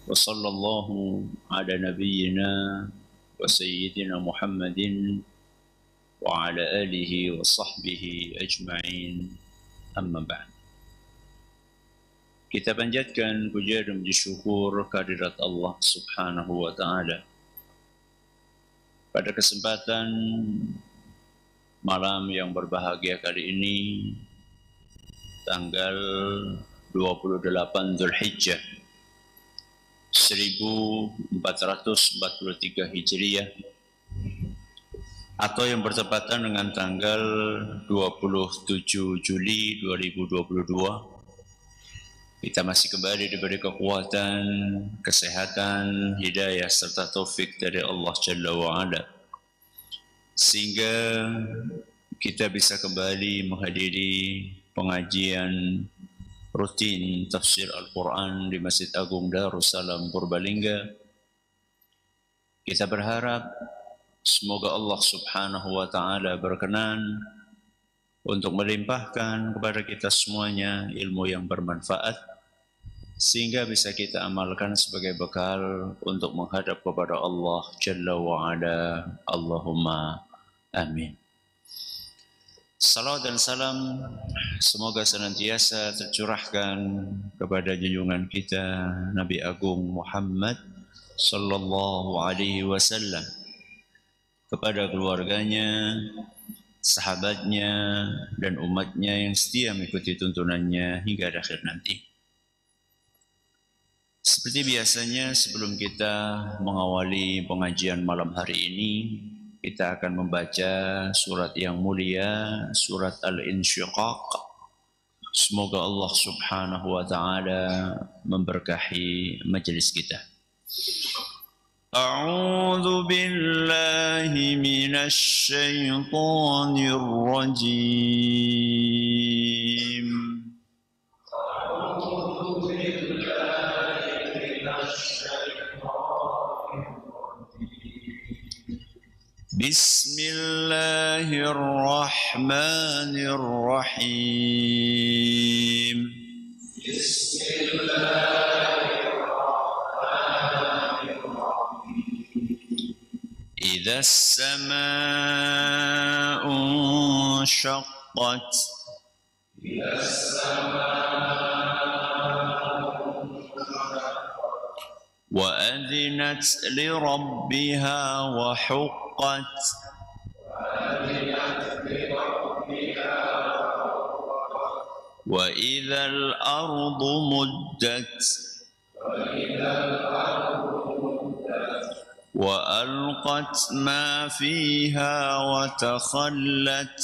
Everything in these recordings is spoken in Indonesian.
وصلى الله على نبينا وسيدنا محمد وعلى آله وصحبه أجمعين. Amma ba'd. Kita panjatkan puja dan puji syukur kehadirat Allah Subhanahu wa taala. Pada kesempatan malam yang berbahagia kali ini, tanggal 28 Zulhijjah 1443 Hijriah, atau yang bertepatan dengan tanggal 27 Juli 2022, kita masih kembali diberi kekuatan, kesehatan, hidayah serta taufik dari Allah Jalla wa'ala, sehingga kita bisa kembali menghadiri pengajian rutin tafsir Al-Quran di Masjid Agung Darussalam Purbalingga. Kita berharap semoga Allah Subhanahu wa taala berkenan untuk melimpahkan kepada kita semuanya ilmu yang bermanfaat, sehingga bisa kita amalkan sebagai bekal untuk menghadap kepada Allah Jalla wa'ala. Allahumma amin. Salawat dan salam semoga senantiasa tercurahkan kepada junjungan kita Nabi Agung Muhammad sallallahu alaihi wasallam, kepada keluarganya, sahabatnya, dan umatnya yang setia mengikuti tuntunannya hingga akhir nanti. Seperti biasanya, sebelum kita mengawali pengajian malam hari ini, kita akan membaca surat yang mulia, surat Al-Insyiqaq. Semoga Allah Subhanahu wa taala memberkahi majelis kita. أعوذ بالله من الشيطان الرجيم. بسم الله الرحمن الرحيم. بسم الله إذا السماء انشقت. إذا السماء وأذنت لربها وحقت. وإذا الأرض مدت. وألقت ما فيها وتخلت.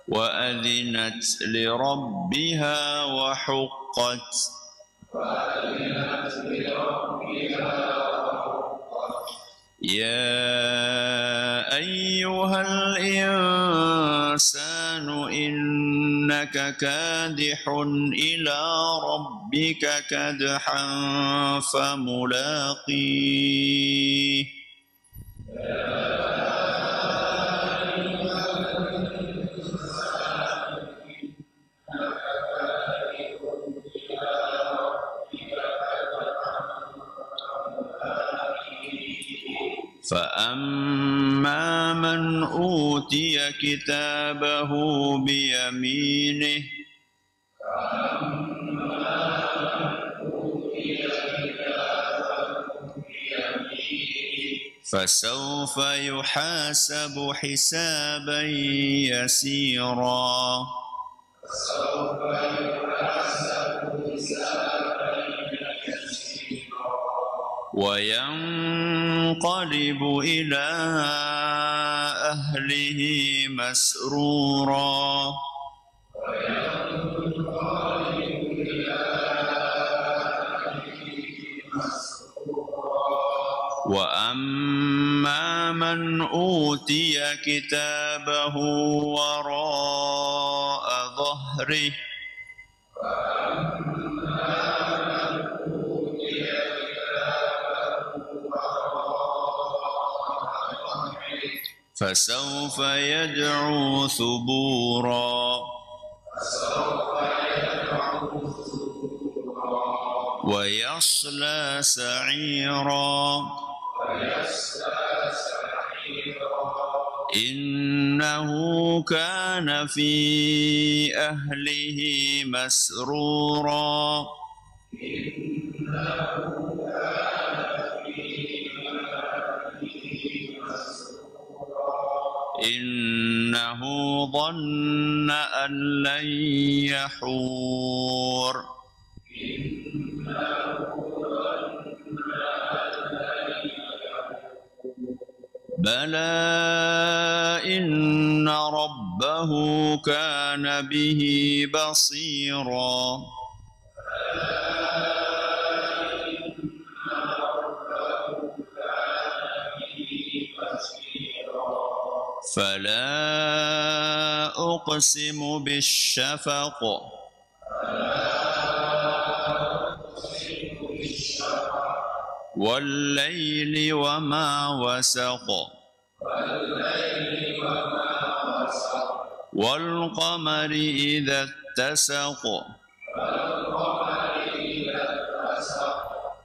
وأذنت لربها وحقت. يا أيها الإنسان إنك كادح إلى ربك كدحا فملاقيه. فأما من أوتي كتابه بيمينه فسوف يحاسب حسابا يسيرا. وينقلب إلى أهله مسرورا. وأما من أوتي كتابه وراء ظهره فسوف يدعو ثبورا. فسوف ويصلى سعيرا إنه كان في أهله مسرورا إنه ظن أن لن يحور بلى إن ربه كان به بصيرا فلا أقسم بالشفق والليل وما وسق والقمر إذا اتسق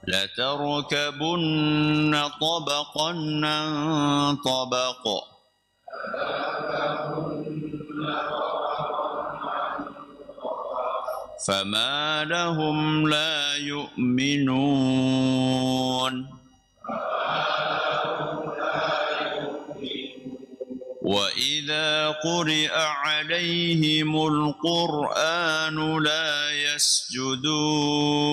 لتركبن طبقا عن طبق فما لهم لا يؤمنون وإذا قرئ عليهم القرآن لا يسجدون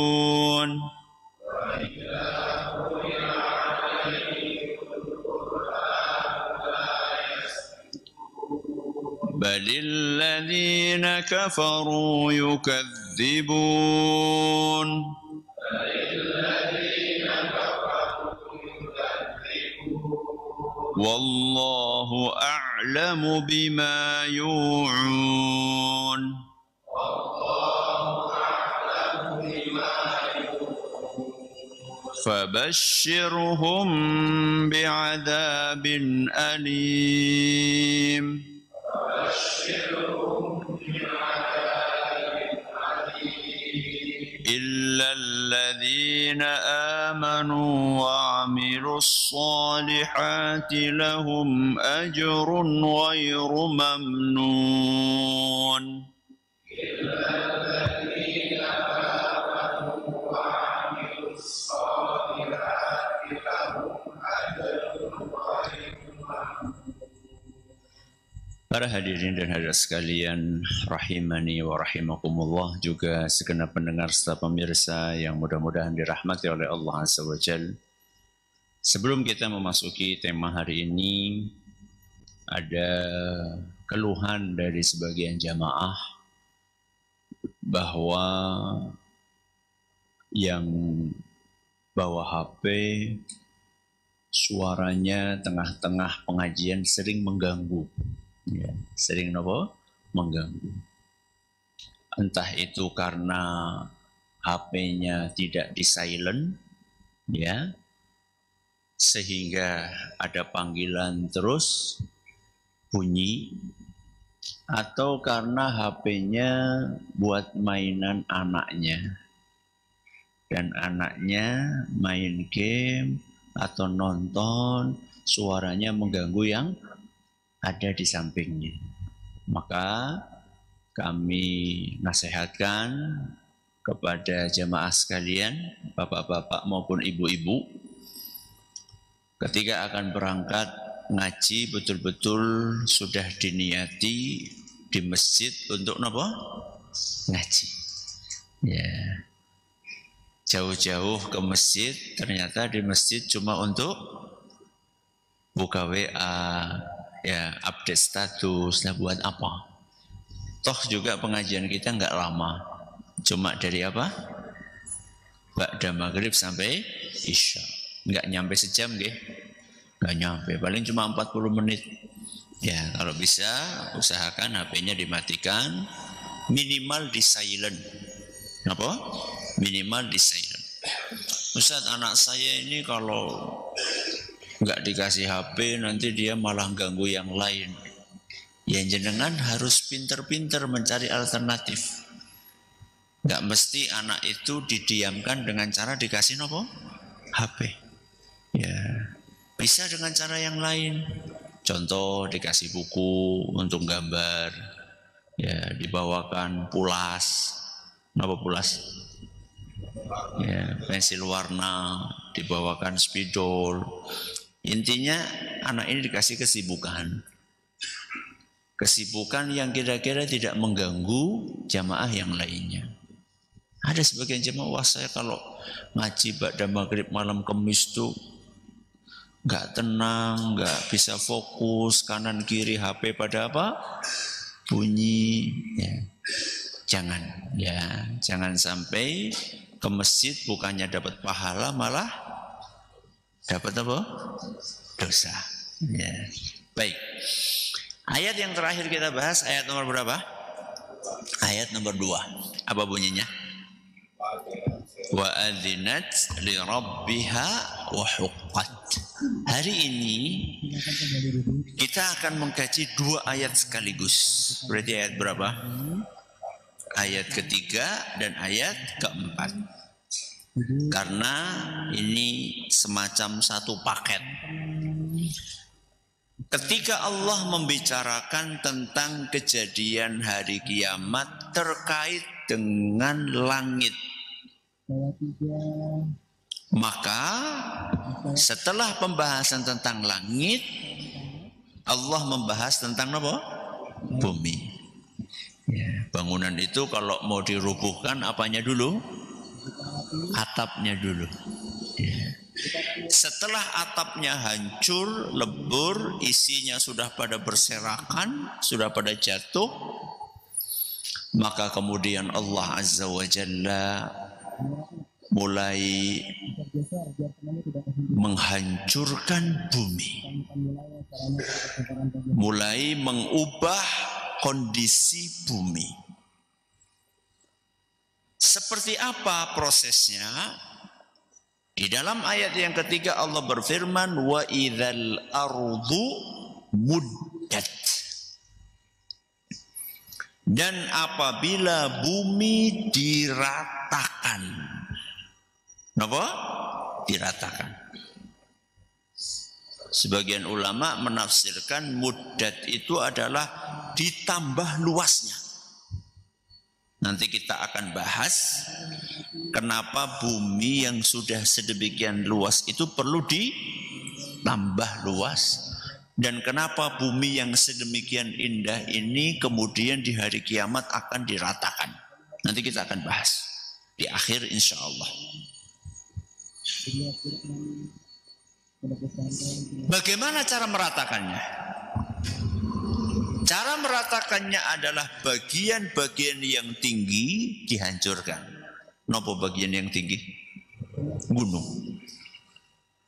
بل الذين كفروا يكذبون والله أعلم بما يوعون فبشرهم بعذاب أليم إلا الذين آمنوا وعملوا الصالحات لهم أجر غير ممنون Para hadirin dan hadirat sekalian, rahimani wa rahimakumullah, juga segenap pendengar serta pemirsa yang mudah-mudahan dirahmati oleh Allah Azza wa Jalla. Sebelum kita memasuki tema hari ini, ada keluhan dari sebagian jamaah bahwa yang bawa HP suaranya tengah-tengah pengajian sering mengganggu. Ya, sering mengganggu. Entah itu karena HP-nya tidak di silent, ya, sehingga ada panggilan terus bunyi, atau karena HP-nya buat mainan anaknya, dan anaknya main game atau nonton, suaranya mengganggu yang ada di sampingnya. Maka kami nasihatkan kepada jemaah sekalian, bapak-bapak maupun ibu-ibu, ketika akan berangkat ngaji betul-betul sudah diniati di masjid untuk apa? Ngaji. Ya. Jauh-jauh ke masjid, ternyata di masjid cuma untuk buka WA, ya, update status, lah buat apa? Toh juga pengajian kita nggak lama, cuma dari apa? Ba'da maghrib sampai isya, nggak nyampe sejam, nggak nyampe, paling cuma 40 menit. Ya, kalau bisa usahakan HP-nya dimatikan, minimal di silent. Apa? Minimal di silent. Ustaz, anak saya ini kalau nggak dikasih HP nanti dia malah ganggu yang lain. Ya, jenengan harus pinter-pinter mencari alternatif. Nggak mesti anak itu didiamkan dengan cara dikasih nopo HP. Ya, bisa dengan cara yang lain. Contoh dikasih buku untuk gambar, ya dibawakan pulas, nopo pulas, ya pensil warna, dibawakan spidol. Intinya anak ini dikasih kesibukan yang kira-kira tidak mengganggu jamaah yang lainnya. Ada sebagian jemaah, wah saya kalau ngaji ba'da maghrib malam Kamis tuh nggak tenang, nggak bisa fokus, kanan kiri HP pada apa? Bunyi. Ya. Jangan sampai ke masjid bukannya dapat pahala malah dapat apa? Dosa. Ya. Baik. Ayat yang terakhir kita bahas ayat nomor berapa? Ayat nomor 2. Apa bunyinya? Wa adzinat li rabbiha wa huqqat. Hari ini kita akan mengkaji 2 ayat sekaligus. Berarti ayat berapa? Ayat ketiga dan ayat keempat. Karena ini semacam satu paket. Ketika Allah membicarakan tentang kejadian hari kiamat terkait dengan langit, maka setelah pembahasan tentang langit, Allah membahas tentang apa? Bumi. Ya, bangunan itu kalau mau dirubuhkan apanya dulu? Atapnya dulu. Ya. Setelah atapnya hancur, lebur, isinya sudah pada berserakan, sudah pada jatuh, maka kemudian Allah Azza wa Jalla mulai menghancurkan bumi, mulai mengubah kondisi bumi. Seperti apa prosesnya? Di dalam ayat yang ketiga Allah berfirman, wa idzal ardu muddat. Dan apabila bumi diratakan. Kenapa? Diratakan. Sebagian ulama menafsirkan muddat itu adalah ditambah luasnya. Nanti kita akan bahas kenapa bumi yang sudah sedemikian luas itu perlu ditambah luas. Dan kenapa bumi yang sedemikian indah ini kemudian di hari kiamat akan diratakan. Nanti kita akan bahas di akhir insya Allah. Bagaimana cara meratakannya? Cara meratakannya adalah bagian-bagian yang tinggi dihancurkan. Nopo bagian yang tinggi? Gunung.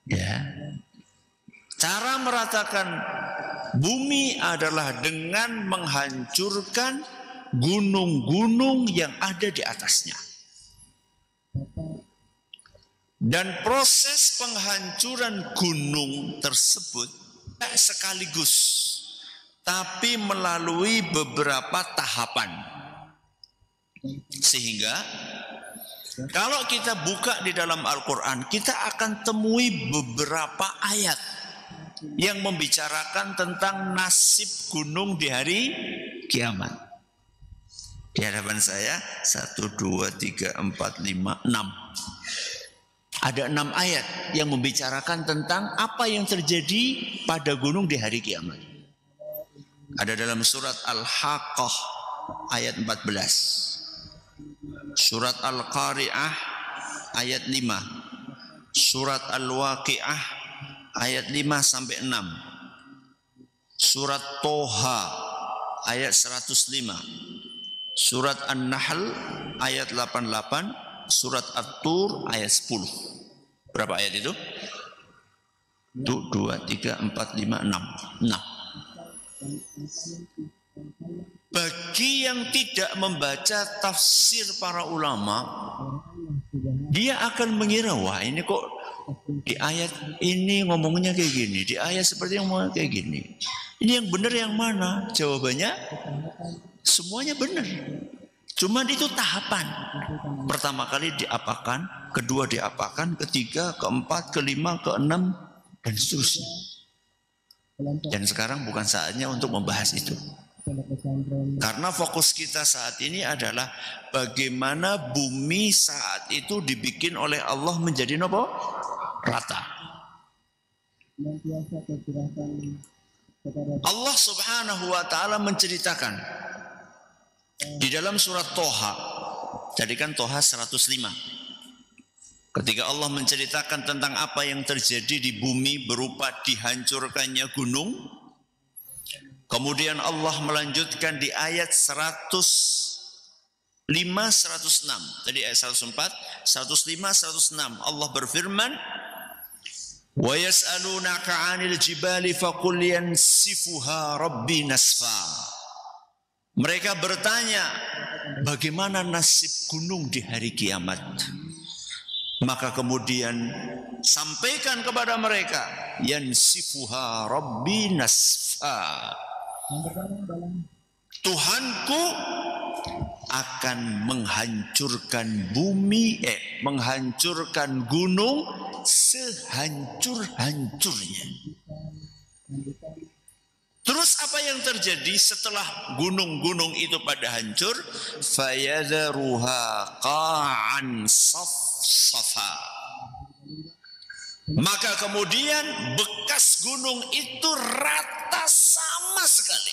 Ya. Cara meratakan bumi adalah dengan menghancurkan gunung-gunung yang ada di atasnya. Dan proses penghancuran gunung tersebut tidak sekaligus, tapi melalui beberapa tahapan. Sehingga kalau kita buka di dalam Al-Quran, kita akan temui beberapa ayat yang membicarakan tentang nasib gunung di hari kiamat. Di hadapan saya 1, 2, 3, 4, 5, 6. Ada 6 ayat yang membicarakan tentang apa yang terjadi pada gunung di hari kiamat. Ada dalam surat Al-Haqqah ayat 14. Surat Al-Qari'ah ayat 5. Surat Al-Waqi'ah ayat 5 sampai 6. Surat Toha ayat 105. Surat An-Nahl ayat 88. Surat At-Tur ayat 10. Berapa ayat itu? 2, 3, 4, 5, 6. 6. Bagi yang tidak membaca tafsir para ulama, dia akan mengira, wah ini kok di ayat ini ngomongnya kayak gini, di ayat seperti yang ngomongnya kayak gini. Ini yang benar yang mana? Jawabannya semuanya benar. Cuman itu tahapan. Pertama kali diapakan, kedua diapakan, ketiga, keempat, kelima, keenam, dan seterusnya. Dan sekarang bukan saatnya untuk membahas itu. Karena fokus kita saat ini adalah bagaimana bumi saat itu dibikin oleh Allah menjadi apa? Rata. Allah Subhanahu wa ta'ala menceritakan di dalam surat Toha. Jadi kan Toha 105. Ketika Allah menceritakan tentang apa yang terjadi di bumi berupa dihancurkannya gunung, kemudian Allah melanjutkan di ayat 105, 106. Tadi ayat 104, 105, 106. Allah berfirman, "Wa yas'alunaka 'anil jibali faqul yansifuha rabbi nasfa." Mereka bertanya, bagaimana nasib gunung di hari kiamat? Maka kemudian sampaikan kepada mereka, yansifuha rabbi nasfa. Tuhanku akan menghancurkan bumi, menghancurkan gunung sehancur-hancurnya. Terus apa yang terjadi setelah gunung-gunung itu pada hancur? Fayadharuha qa'an safsafa. Maka kemudian bekas gunung itu rata sama sekali.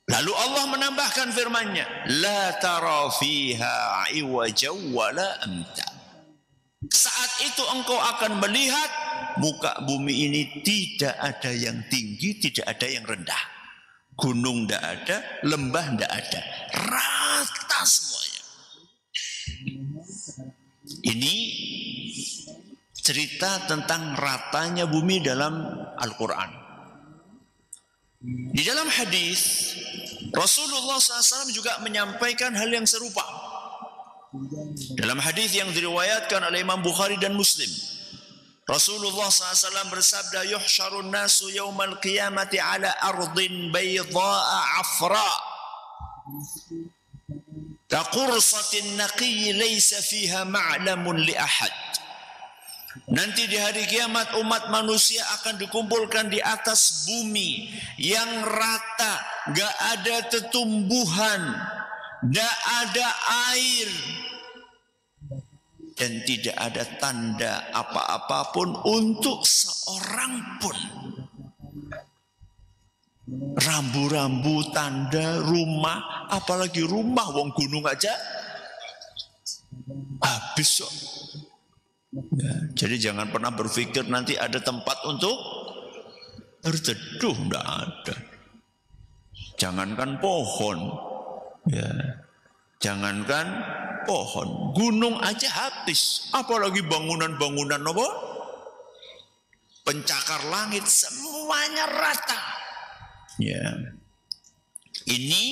Lalu Allah menambahkan firman-Nya, la tara fiha iwaja wala amta. Saat itu engkau akan melihat muka bumi ini tidak ada yang tinggi, tidak ada yang rendah. Gunung tidak ada, lembah tidak ada. Rata semuanya. Ini cerita tentang ratanya bumi dalam Al-Quran. Di dalam hadis, Rasulullah SAW juga menyampaikan hal yang serupa. Dalam hadis yang diriwayatkan oleh Imam Bukhari dan Muslim, Rasulullah SAW bersabda, yuhsyarun nasu yawmal qiyamati ala ardin baydha'a afra kaqursatin naqiyyi laysa fiha ma'lamun li ahad. Nanti di hari kiamat umat manusia akan dikumpulkan di atas bumi yang rata, gak ada tetumbuhan, gak ada air, dan tidak ada tanda apa-apa pun untuk seorang pun. Rambu-rambu, tanda, rumah, apalagi rumah, wong gunung aja habis kok. Ya, jadi jangan pernah berpikir nanti ada tempat untuk berteduh, tidak ada. Jangankan pohon, ya, jangankan pohon, gunung aja habis, apalagi bangunan-bangunan apa? Pencakar langit, semuanya rata. Ya, ini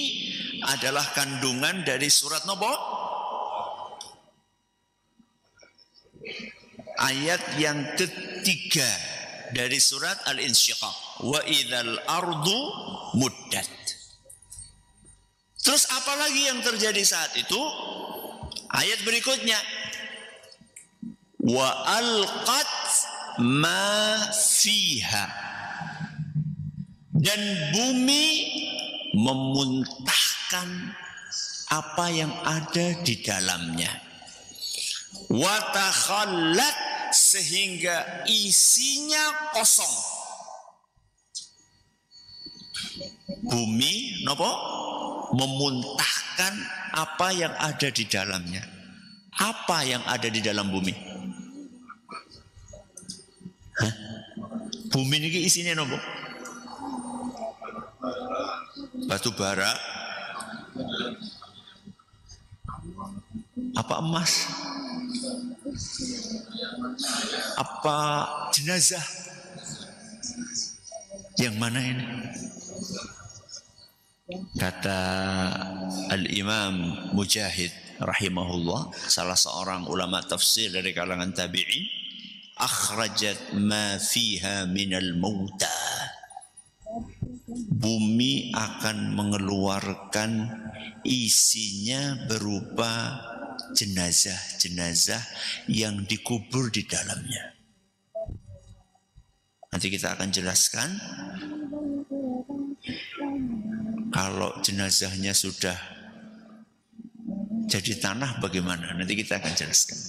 adalah kandungan dari surat nopo? Ayat yang ketiga dari surat Al-Insyiqaq. Wa idzal ardu muddat. Terus apa lagi yang terjadi saat itu? Ayat berikutnya. Wa alqat ma fiha. Dan bumi memuntahkan apa yang ada di dalamnya. Wa takhallat, sehingga isinya kosong. Bumi nopo? Memuntahkan apa yang ada di dalamnya. Apa yang ada di dalam bumi? Hah? Bumi ini isinya nopo? Batu bara? Apa emas? Apa jenazah? Yang mana ini? Kata Al-Imam Mujahid rahimahullah, salah seorang ulama tafsir dari kalangan tabi'in, akhrajat ma fiha minal mauta. bumi akan mengeluarkan isinya berupa jenazah-jenazah yang dikubur di dalamnya. Nanti kita akan jelaskan kalau jenazahnya sudah jadi tanah bagaimana. Nanti kita akan jelaskan.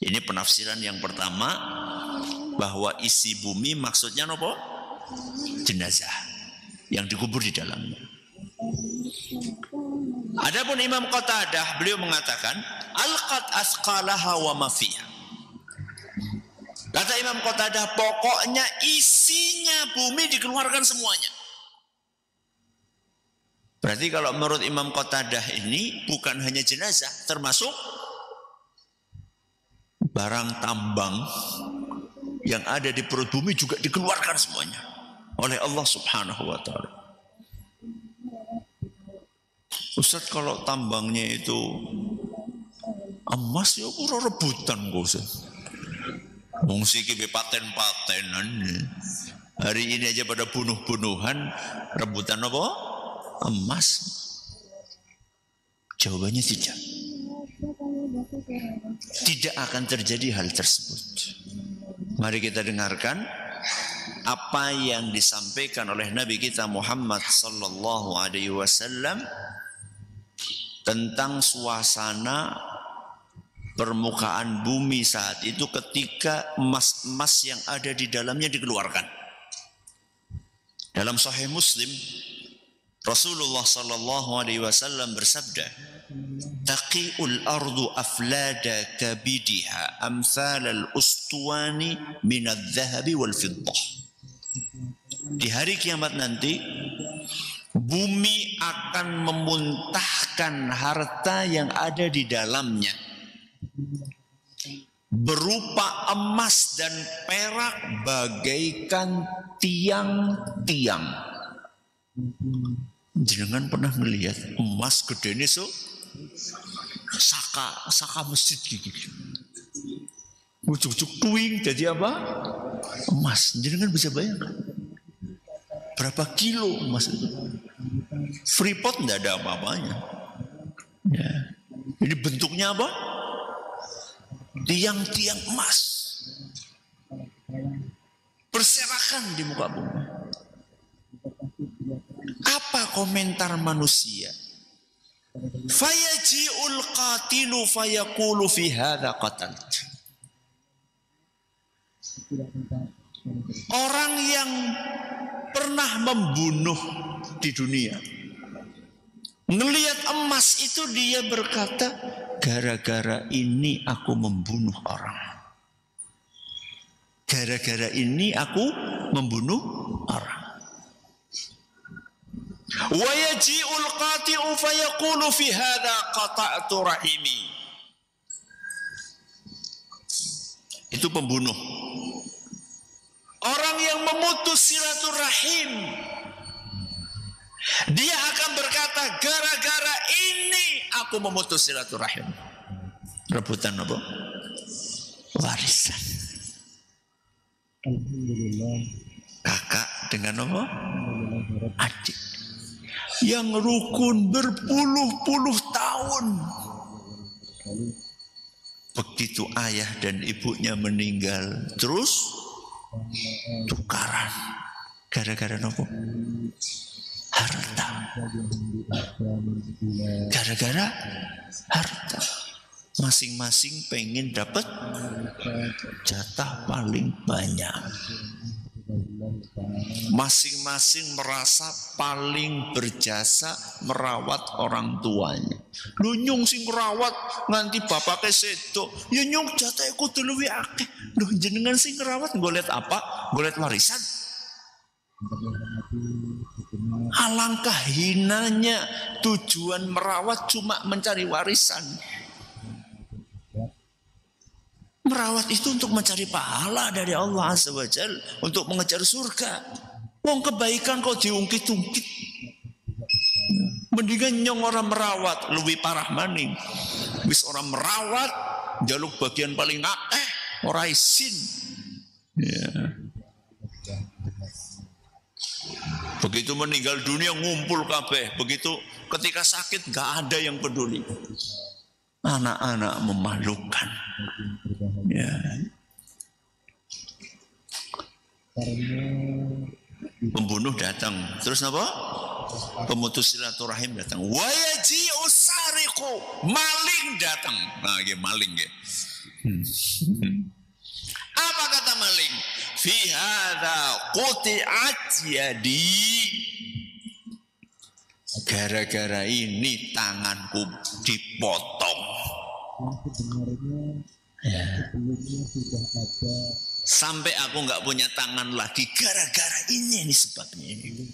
Ini penafsiran yang pertama, bahwa isi bumi maksudnya apa? Jenazah yang dikubur di dalamnya. Adapun Imam Qatadah, beliau mengatakan alqat asqalaha wa ma fiha. Kata Imam Qatadah, pokoknya isinya bumi dikeluarkan semuanya. Berarti kalau menurut Imam Qatadah ini bukan hanya jenazah, termasuk barang tambang yang ada di perut bumi juga dikeluarkan semuanya oleh Allah Subhanahu wa ta'ala. Ustaz, kalau tambangnya itu emas ya pura rebutan kok Ustaz. Wong siki paten-patenan. Hari ini aja pada bunuh-bunuhan, rebutan apa? Emas. Jawabannya tidak. Tidak akan terjadi hal tersebut. Mari kita dengarkan apa yang disampaikan oleh Nabi kita Muhammad sallallahu alaihi wasallam tentang suasana permukaan bumi saat itu ketika emas-emas yang ada di dalamnya dikeluarkan. Dalam Sahih Muslim, Rasulullah sallallahu alaihi wasallam bersabda, "Taqi'ul ardu aflada kabidiha amsal al-ustuwani min adh-dhahabi wal fiddah." Di hari kiamat nanti, bumi akan memuntahkan harta yang ada di dalamnya berupa emas dan perak bagaikan tiang-tiang. Jenengan pernah melihat emas gede ini saka masjid gitu. Ujuk-ujuk tuing jadi apa? Emas. Jenengan bisa bayangkan berapa kilo emas itu? Freeport tidak ada apa-apanya. Ya. Ini bentuknya apa? Tiang-tiang emas berserakan di muka bumi. Apa komentar manusia? Fayaji'ul qatilu fayaqulu fi hadza qatalt. Orang yang pernah membunuh di dunia, ngelihat emas itu dia berkata, gara-gara ini aku membunuh orang. Gara-gara ini aku membunuh orang. Wa yaji'ul qati'u fayaqulu fi hadza qata'tu rahimi. Itu pembunuh. Orang yang memutus silaturahim, dia akan berkata, gara-gara ini aku memutus silaturahim. Rebutan apa? Warisan. Alhamdulillah. Kakak dengan apa? Adik. Yang rukun berpuluh-puluh tahun. Begitu ayah dan ibunya meninggal, terus tukaran. Gara-gara apa? Harta. Gara-gara harta. Masing-masing pengen dapat jatah paling banyak. Masing-masing merasa paling berjasa merawat orang tuanya. Lu nyung sing merawat nganti bapaknya sedo. Ya nyung jatah kudu luwih akeh. Duh jenengan sing merawat golet apa? Golet warisan. Alangkah hinanya tujuan merawat cuma mencari warisan. Merawat itu untuk mencari pahala dari Allah Azza wa Jalla, untuk mengejar surga. Wong kebaikan kok diungkit-ungkit. Mendingan nyong orang merawat lebih parah maning. Wis orang merawat jaluk bagian paling akeh ora isin. Ya. Begitu meninggal dunia ngumpul kabeh. Begitu ketika sakit gak ada yang peduli. Anak-anak memalukan. Ya. Pembunuh datang. Terus apa? Pemutus silaturahim datang. Wa yaji'u sariqu, maling datang. Nah, maling ya. Apa kata maling? Fi hadza quti'at yadi. Gara-gara ini tanganku dipotong. Ya. Sampai aku nggak punya tangan lagi gara-gara ini sebabnya ini.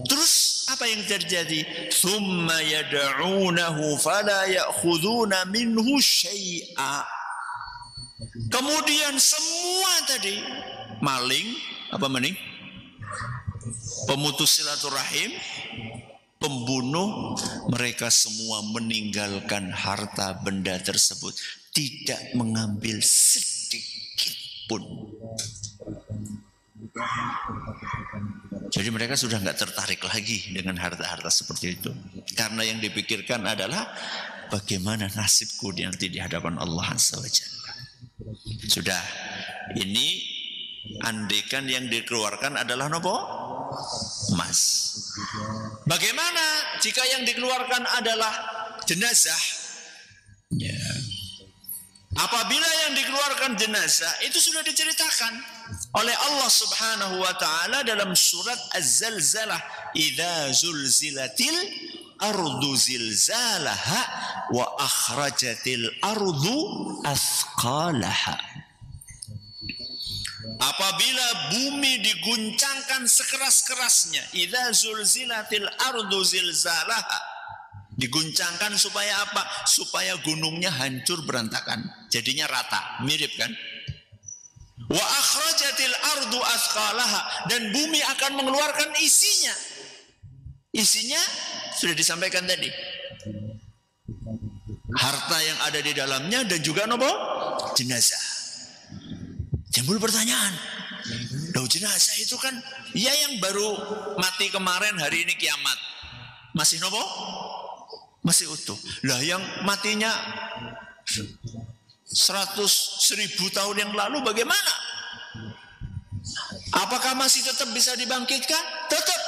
Terus apa yang terjadi? Tsumma yad'unahu fala ya'khuduna minhu syai'a. Kemudian semua tadi maling, apa maling? Pemutus silaturahim, pembunuh, mereka semua meninggalkan harta benda tersebut, tidak mengambil sedikit pun. Jadi mereka sudah nggak tertarik lagi dengan harta-harta seperti itu, karena yang dipikirkan adalah bagaimana nasibku nanti di hadapan Allah Azza wa Jalla. Sudah, ini andekan yang dikeluarkan adalah nopo? Emas. Bagaimana jika yang dikeluarkan adalah jenazah? Ya. Apabila yang dikeluarkan jenazah itu sudah diceritakan oleh Allah Subhanahu wa taala dalam surat Az-Zalzalah, idza zulzilatil ardu zilzalaha wa akhrajatil ardu athqalaha. Apabila bumi diguncangkan sekeras-kerasnya, idza zulzilatil ardu zilzalaha, diguncangkan supaya apa? Supaya gunungnya hancur berantakan, jadinya rata, mirip kan? Wa akhrajatil ardu athqalaha, dan bumi akan mengeluarkan isinya. Isinya sudah disampaikan tadi. Harta yang ada di dalamnya dan juga nopo? Jenazah. Timbul pertanyaan, loh jenazah itu kan ya yang baru mati kemarin, hari ini kiamat. Masih nopo? Masih utuh. Lah yang matinya 100.000 tahun yang lalu bagaimana? Apakah masih tetap bisa dibangkitkan? Tetap.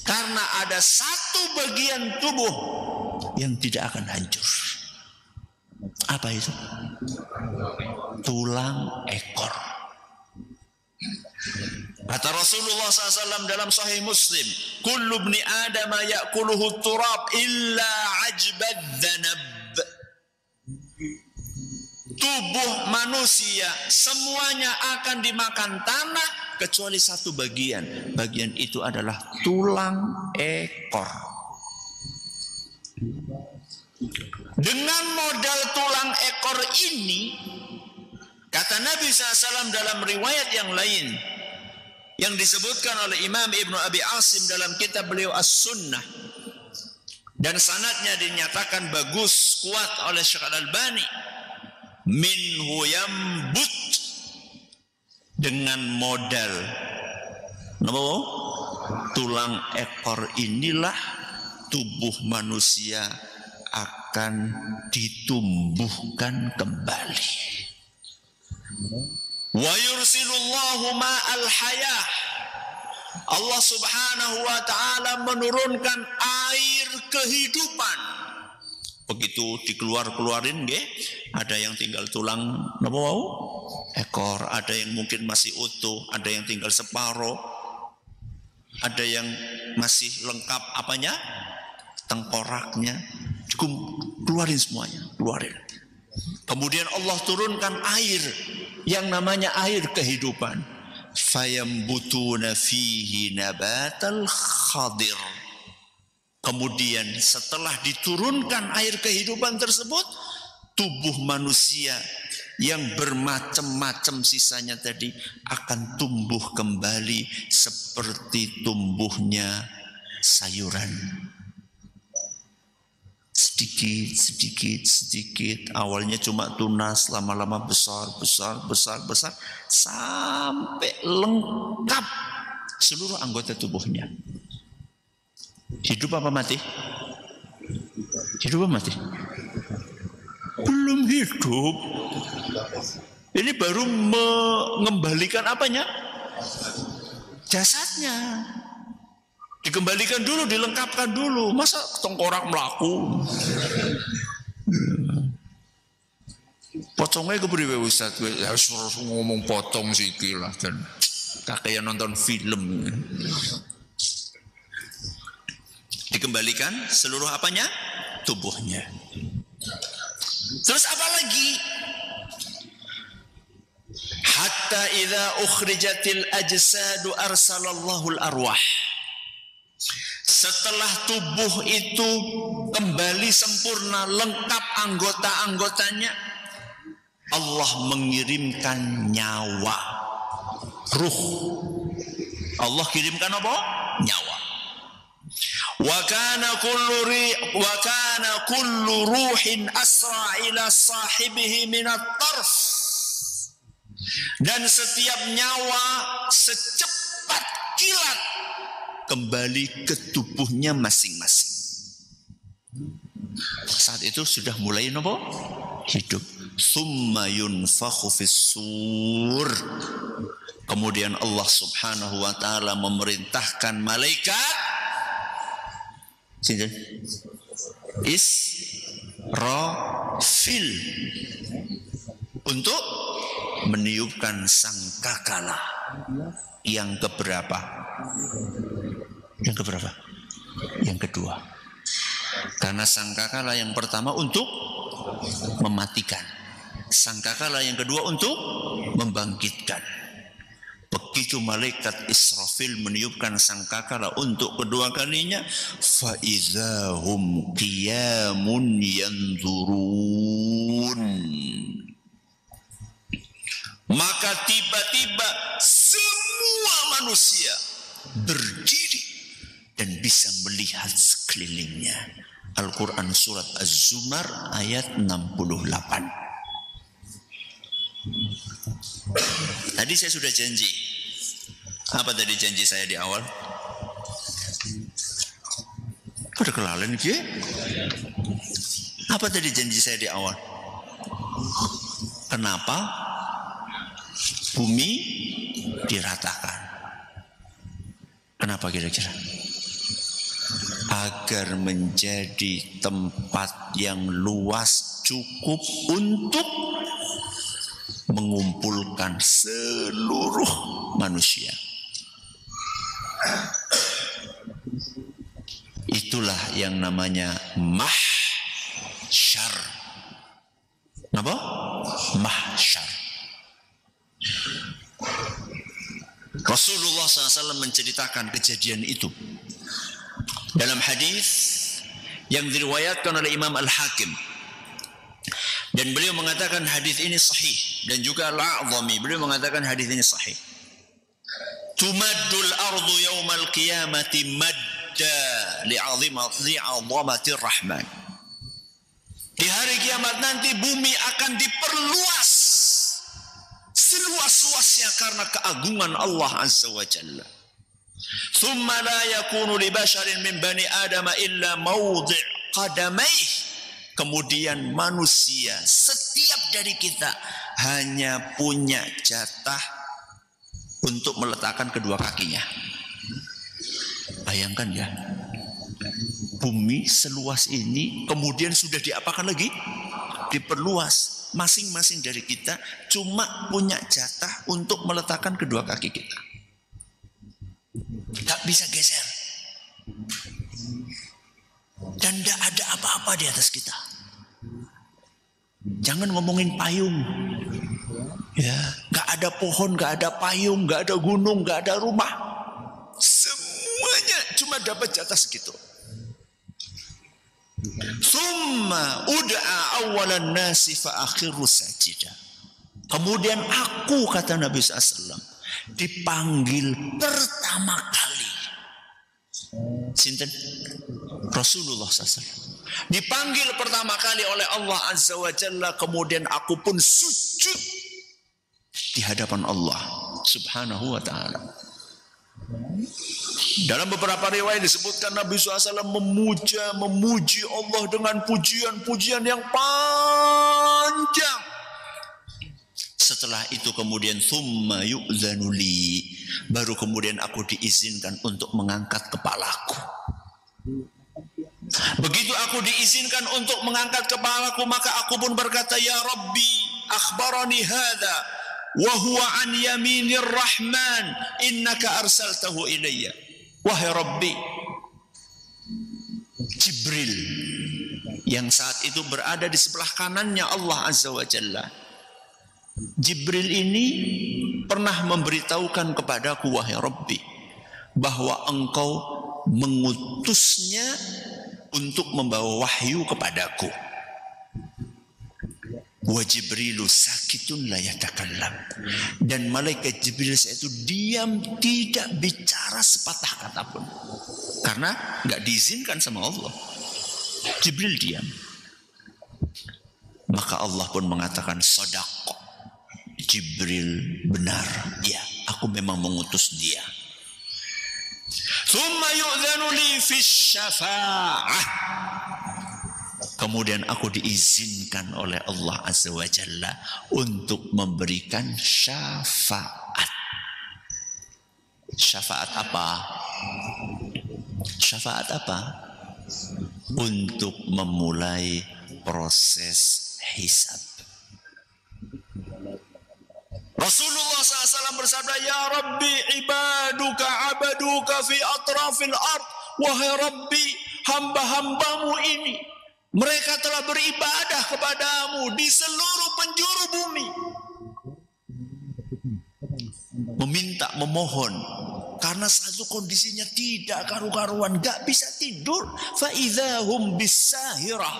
Karena ada satu bagian tubuh yang tidak akan hancur. Apa itu? Tulang ekor. Kata Rasulullah SAW dalam Sahih Muslim, kullu ibni Adam ya'kuluhu turab illa ajbad dhanab. Tubuh manusia semuanya akan dimakan tanah kecuali satu bagian. Bagian itu adalah tulang ekor. Dengan modal tulang ekor ini, kata Nabi SAW dalam riwayat yang lain yang disebutkan oleh Imam Ibnu Abi Asim dalam kitab beliau As-Sunnah, dan sanadnya dinyatakan bagus, kuat oleh Syekh Al-Albani, minhu yambut, dengan modal tulang ekor inilah tubuh manusia akan ditumbuhkan kembali. Wa yursilullahu ma'al hayah, Allah Subhanahu wa ta'ala menurunkan air kehidupan. Begitu dikeluarin nggih, ada yang tinggal tulang ekor, ada yang mungkin masih utuh, ada yang tinggal separuh, ada yang masih lengkap apanya? Tengkoraknya. Keluarin semuanya, keluarin. Kemudian Allah turunkan air yang namanya air kehidupan. Fayambutuna fihi nabatal khadir. Kemudian setelah diturunkan air kehidupan tersebut, tubuh manusia yang bermacam-macam sisanya tadi akan tumbuh kembali seperti tumbuhnya sayuran. sedikit. Awalnya cuma tunas, lama-lama besar, sampai lengkap seluruh anggota tubuhnya. Hidup apa mati? Hidup apa mati? Belum hidup. Ini baru mengembalikan apanya? Jasadnya. Dikembalikan dulu, dilengkapkan dulu. Masa tengkorak melaku? Potongnya kepriwe Ustaz? Harus ngomong potong sikil lah kan. Kayak nonton film. Dikembalikan seluruh apanya? Tubuhnya. Terus apa lagi? Hatta idza ukhrijatil ajsadu arsalallahu al-arwah. Setelah tubuh itu kembali sempurna, lengkap anggota-anggotanya, Allah mengirimkan nyawa, ruh. Allah kirimkan apa? Nyawa. Wa kana kullu ruhin asra ila sahibihi min at-tarf. Dan setiap nyawa secepat kilat kembali ke tubuhnya masing-masing. Saat itu sudah mulai apa? Hidup. Tsumma yunfakhu fis-sur. Kemudian Allah Subhanahu wa taala memerintahkan malaikat Israfil untuk meniupkan sangkakala yang keberapa? Yang keberapa? Yang kedua. Karena sangkakala yang pertama untuk mematikan. Sangkakala yang kedua untuk membangkitkan. Begitu malaikat Israfil meniupkan sangkakala untuk kedua kalinya, fa idzahum qiyamun yanzurun. Maka tiba-tiba semua manusia berdiri dan bisa melihat sekelilingnya. Al-Quran surat Az-Zumar ayat 68. Tadi saya sudah janji. Apa tadi janji saya di awal? Pada kelalen gitu. Apa tadi janji saya di awal? Kenapa bumi diratakan? Kenapa kira-kira? Agar menjadi tempat yang luas cukup untuk mengumpulkan seluruh manusia. Itulah yang namanya mahsyar. Apa? Mahsyar. Rasulullah SAW menceritakan kejadian itu dalam hadis yang diriwayatkan oleh Imam Al-Hakim, dan beliau mengatakan hadis ini sahih, dan juga Al-A'zami beliau mengatakan hadis ini sahih. Tumaddul ardu yaumal qiyamati madda li'azimati rahman. Di hari kiamat nanti bumi akan diperluas seluas-luasnya karena keagungan Allah Azza wa Jalla. Thumma la yakunu li basharin min bani Adam illa mawdi' qadamaih. Kemudian manusia, setiap dari kita hanya punya jatah untuk meletakkan kedua kakinya. Bayangkan ya, bumi seluas ini kemudian sudah diapakan lagi? Diperluas. Masing-masing dari kita cuma punya jatah untuk meletakkan kedua kaki kita. Tak bisa geser. Dan tidak ada apa-apa di atas kita. Jangan ngomongin payung. Ya, nggak ada pohon, nggak ada payung, nggak ada gunung, nggak ada rumah. Semuanya cuma dapat jatah segitu. Summa ud'a awalan nasi fa akhiru sajida. Kemudian aku, kata Nabi SAW, dipanggil pertama kali Sinten? Rasulullah SAW. Dipanggil pertama kali oleh Allah Azza wa Jalla, kemudian aku pun sujud di hadapan Allah Subhanahu wa ta'ala. Dalam beberapa riwayat disebutkan Nabi SAW memuji Allah dengan pujian-pujian yang panjang. Setelah itu kemudian thumma yu'zanu li, baru kemudian aku diizinkan untuk mengangkat kepalaku. Begitu aku diizinkan untuk mengangkat kepalaku, maka aku pun berkata, ya Rabbi akhbarani hadha wa huwa an yaminir rahman innaka arsaltahu ilayya. Wahai Rabbi, Jibril yang saat itu berada di sebelah kanannya Allah Azza wa Jalla, Jibril ini pernah memberitahukan kepadaku, wahai Rabbi, bahwa engkau mengutusnya untuk membawa wahyu kepadaku. Wa Jibrilu sakitun la yatakallam, dan malaikat Jibril itu diam, tidak bicara sepatah kata pun, karena nggak diizinkan sama Allah. Jibril diam. Maka Allah pun mengatakan, shadaq, Jibril benar, ya aku memang mengutus dia. Thumma yu'dzanu li fi syafa'ah, kemudian aku diizinkan oleh Allah Azza wa Jalla untuk memberikan syafaat. Syafaat apa? Syafaat apa? Untuk memulai proses hisab. Rasulullah SAW bersabda, ya Rabbi ibaduka abaduka fi atrafil ard. Wahai Rabbi, hamba-hambamu ini, mereka telah beribadah kepadamu di seluruh penjuru bumi. Meminta, memohon, karena satu kondisinya tidak karu-karuan, gak bisa tidur. Fa'idhahum bisahirah.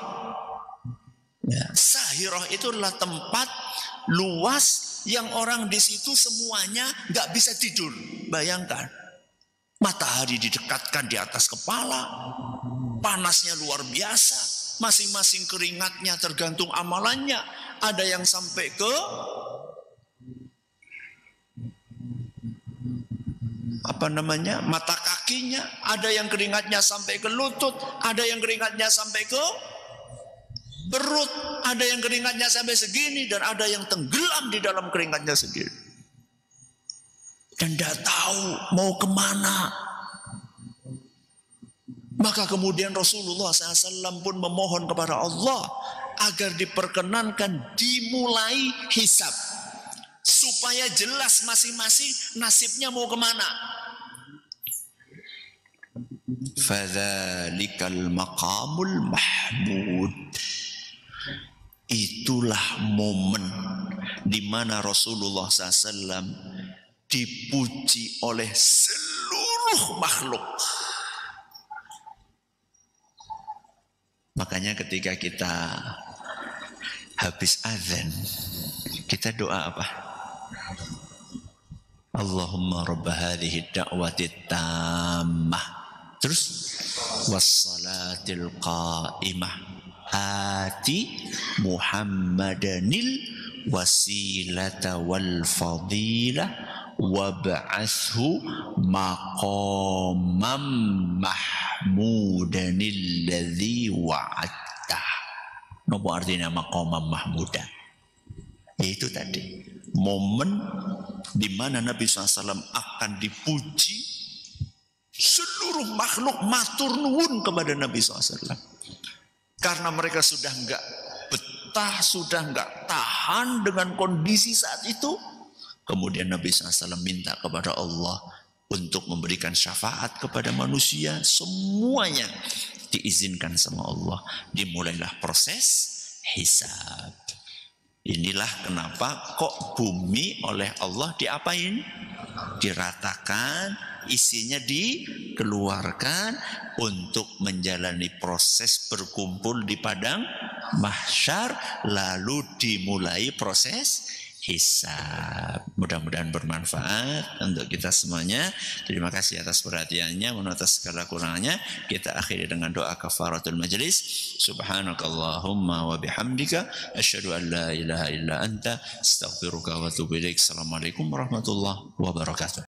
Ya, sahirah itu adalah tempat luas yang orang di situ semuanya gak bisa tidur. Bayangkan, matahari didekatkan di atas kepala, panasnya luar biasa, masing-masing keringatnya tergantung amalannya. Ada yang sampai ke mata kakinya, ada yang keringatnya sampai ke lutut, ada yang keringatnya sampai ke perut, ada yang keringatnya sampai segini, dan ada yang tenggelam di dalam keringatnya segini. Dan tidak tahu mau kemana. Maka kemudian Rasulullah SAW pun memohon kepada Allah agar diperkenankan dimulai hisab, supaya jelas masing-masing nasibnya mau kemana. Fadzalikal maqamul mahmud. Itulah momen di mana Rasulullah SAW dipuji oleh seluruh makhluk. Makanya ketika kita habis azan, kita doa apa? Allahumma rabb hadhihi da'wati tammah. Terus wassalatil qa'imah ati Muhammadanil wasilata wal fadilah wab'athu maqamam mahmudanil ladzi wa'adta. Apa artinya maqamam mahmudah? Itu tadi momen di mana Nabi SAW akan dipuji, seluruh makhluk matur nuwun kepada Nabi SAW. Karena mereka sudah enggak betah, sudah enggak tahan dengan kondisi saat itu. Kemudian Nabi SAW minta kepada Allah untuk memberikan syafaat kepada manusia. Semuanya diizinkan sama Allah. Dimulailah proses hisab. Inilah kenapa kok bumi oleh Allah diapain? Diratakan, isinya dikeluarkan untuk menjalani proses berkumpul di padang mahsyar, lalu dimulai proses hisab. Mudah-mudahan bermanfaat untuk kita semuanya. Terima kasih atas perhatiannya, mohon atas segala kurangnya. Kita akhiri dengan doa kafaratul majlis. Subhanakallahumma wa bihamdika asyhadu an la ilaha illa anta astaghfiruka wa atubu ilaik. Assalamualaikum warahmatullahi wabarakatuh.